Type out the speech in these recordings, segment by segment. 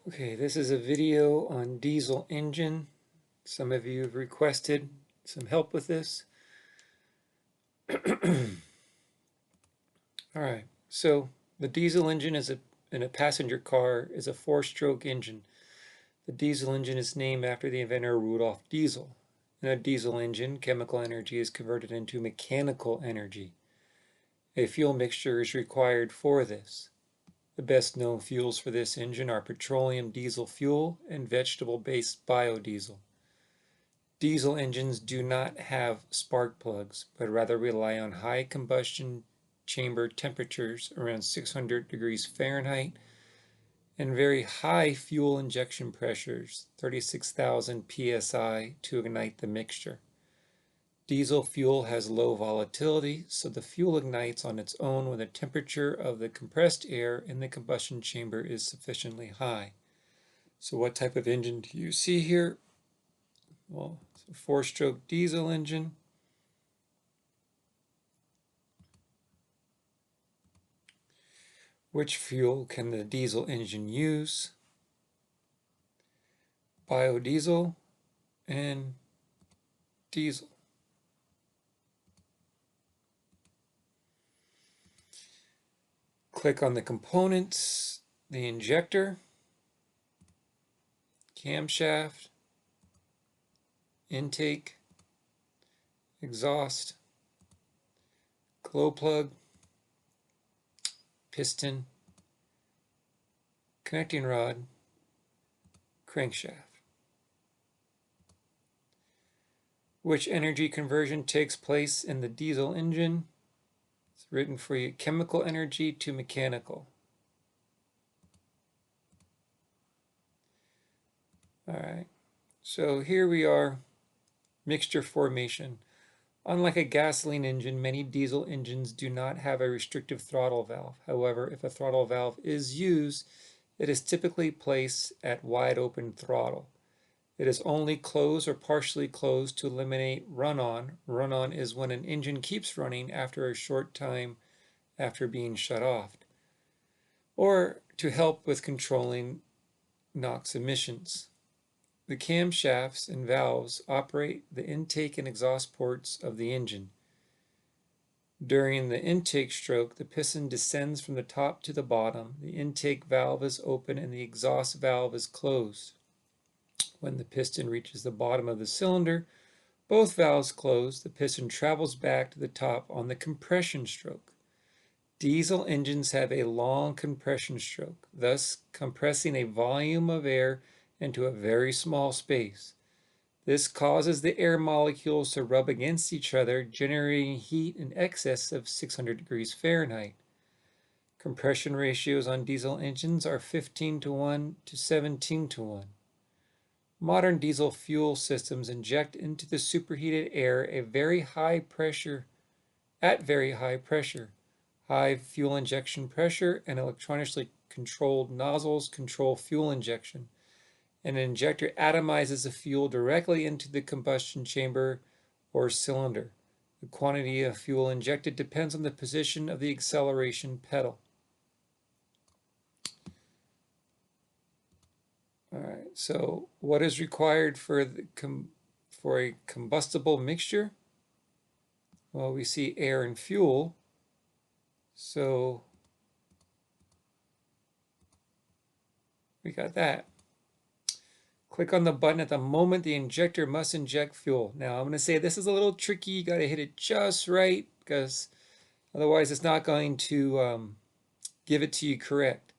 Okay, this is a video on diesel engine. Some of you have requested some help with this. All right, so the diesel engine in a passenger car is a four-stroke engine. The diesel engine is named after the inventor Rudolf Diesel. In a diesel engine, chemical energy is converted into mechanical energy. A fuel mixture is required for this. The best known fuels for this engine are petroleum diesel fuel and vegetable-based biodiesel. Diesel engines do not have spark plugs, but rather rely on high combustion chamber temperatures around 600 degrees Fahrenheit and very high fuel injection pressures, 36,000 psi, to ignite the mixture. Diesel fuel has low volatility, so the fuel ignites on its own when the temperature of the compressed air in the combustion chamber is sufficiently high. So what type of engine do you see here? Well, it's a four-stroke diesel engine. Which fuel can the diesel engine use? Biodiesel and diesel. Click on the components, the injector, camshaft, intake, exhaust, glow plug, piston, connecting rod, crankshaft. Which energy conversion takes place in the diesel engine? It's written for you: chemical energy to mechanical. All right, so here we are, mixture formation. Unlike a gasoline engine, many diesel engines do not have a restrictive throttle valve. However, if a throttle valve is used, it is typically placed at wide open throttle. It is only closed or partially closed to eliminate run-on. Run-on is when an engine keeps running after a short time after being shut off, or to help with controlling NOx emissions. The camshafts and valves operate the intake and exhaust ports of the engine. During the intake stroke, the piston descends from the top to the bottom. The intake valve is open and the exhaust valve is closed. When the piston reaches the bottom of the cylinder, both valves close. The piston travels back to the top on the compression stroke. Diesel engines have a long compression stroke, thus compressing a volume of air into a very small space. This causes the air molecules to rub against each other, generating heat in excess of 600 degrees Fahrenheit. Compression ratios on diesel engines are 15:1 to 17:1. Modern diesel fuel systems inject into the superheated air at very high pressure. High fuel injection pressure and electronically controlled nozzles control fuel injection. An injector atomizes the fuel directly into the combustion chamber or cylinder. The quantity of fuel injected depends on the position of the acceleration pedal. All right, so what is required for a combustible mixture? Well, we see air and fuel. So we got that. Click on the button at the moment the injector must inject fuel. Now I'm going to say this is a little tricky. You got to hit it just right because otherwise it's not going to give it to you correct.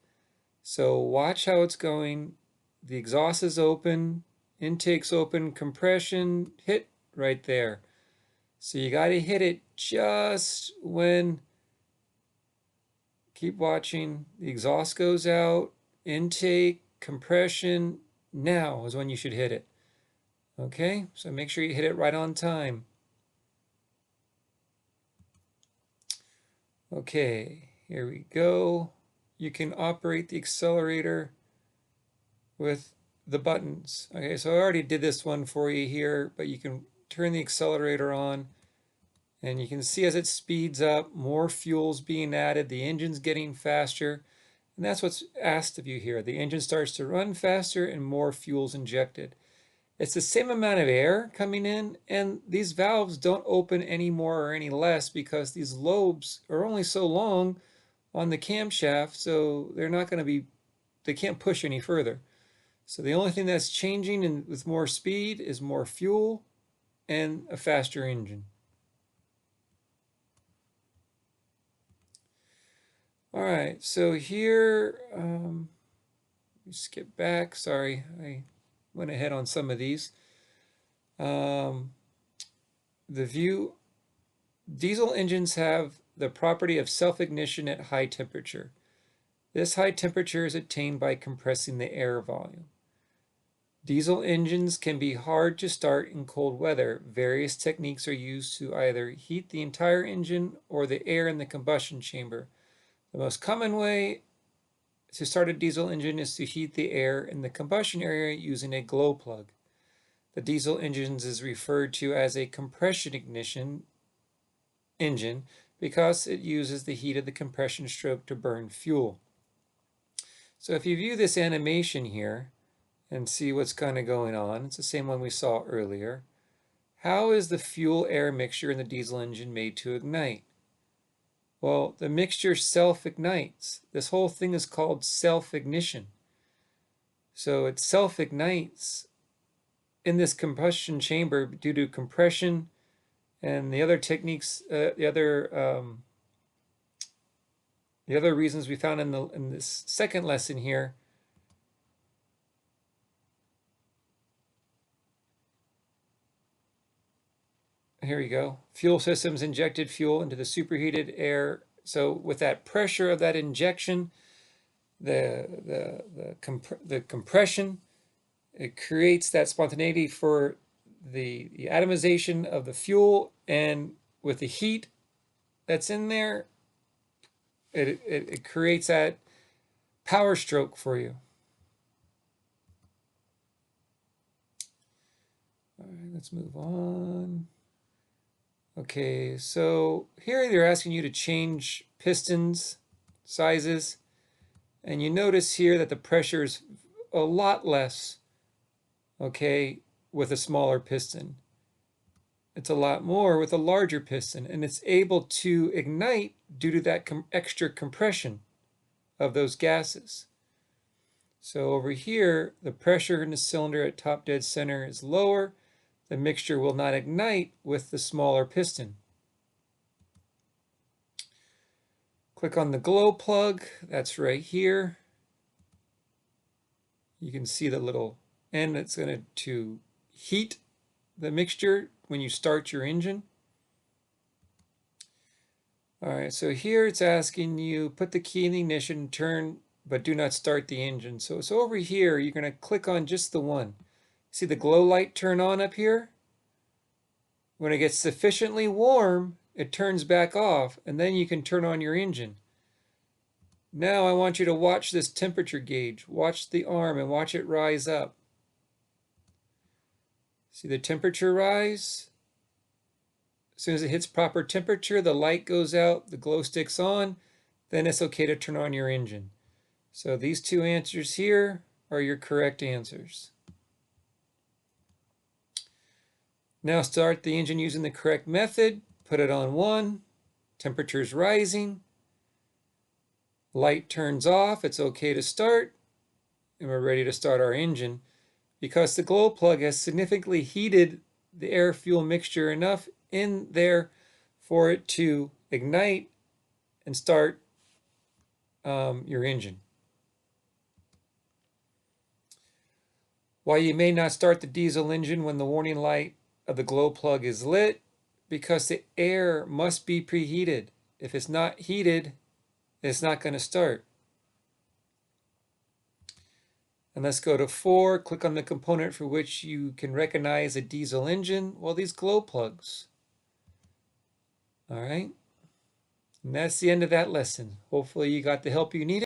So watch how it's going. The exhaust is open, intake's open, compression, hit right there. So you got to hit it just when, keep watching, the exhaust goes out, intake, compression, now is when you should hit it. Okay, so make sure you hit it right on time. Okay, here we go. You can operate the accelerator with the buttons. Okay, so I already did this one for you here, but you can turn the accelerator on and you can see as it speeds up, more fuel's being added, the engine's getting faster. And that's what's asked of you here. The engine starts to run faster and more fuel's injected. It's the same amount of air coming in, and these valves don't open any more or any less because these lobes are only so long on the camshaft, so they can't push any further. So the only thing that's changing with more speed is more fuel and a faster engine. All right, so here, skip back. Sorry, I went ahead on some of these. The view, diesel engines have the property of self-ignition at high temperature. This high temperature is attained by compressing the air volume. Diesel engines can be hard to start in cold weather. Various techniques are used to either heat the entire engine or the air in the combustion chamber. The most common way to start a diesel engine is to heat the air in the combustion area using a glow plug. The diesel engines is referred to as a compression ignition engine because it uses the heat of the compression stroke to burn fuel. So if you view this animation here and see what's kind of going on, it's the same one we saw earlier. How is the fuel-air mixture in the diesel engine made to ignite? Well, the mixture self-ignites. This whole thing is called self-ignition. So it self-ignites in this combustion chamber due to compression and the other techniques, the other reasons we found in this second lesson here. Here we go. Fuel systems injected fuel into the superheated air. So with that pressure of that injection, the compression, it creates that spontaneity for the atomization of the fuel, and with the heat that's in there, it creates that power stroke for you. All right, let's move on. Okay, so here they're asking you to change pistons sizes, and you notice here that the pressure is a lot less, okay, with a smaller piston. It's a lot more with a larger piston, and it's able to ignite due to that extra compression of those gases. So over here, the pressure in the cylinder at top dead center is lower. The mixture will not ignite with the smaller piston. Click on the glow plug. That's right here. You can see the little end that's going to heat the mixture when you start your engine. All right, so here it's asking you put the key in the ignition, turn, but do not start the engine. So over here, you're going to click on just the one. See the glow light turn on up here? When it gets sufficiently warm, it turns back off, and then you can turn on your engine. Now I want you to watch this temperature gauge. Watch the arm and watch it rise up. See the temperature rise? As soon as it hits proper temperature, the light goes out, the glow sticks on, then it's okay to turn on your engine. So these two answers here are your correct answers. Now start the engine using the correct method. Put it on 1. Temperature's rising. Light turns off. It's okay to start. And we're ready to start our engine because the glow plug has significantly heated the air-fuel mixture enough in there for it to ignite and start your engine. Why you may not start the diesel engine when the warning light of the glow plug is lit, because the air must be preheated. If it's not heated, it's not going to start. And let's go to 4, click on the component for which you can recognize a diesel engine. Well, these glow plugs. All right. And that's the end of that lesson. Hopefully you got the help you needed.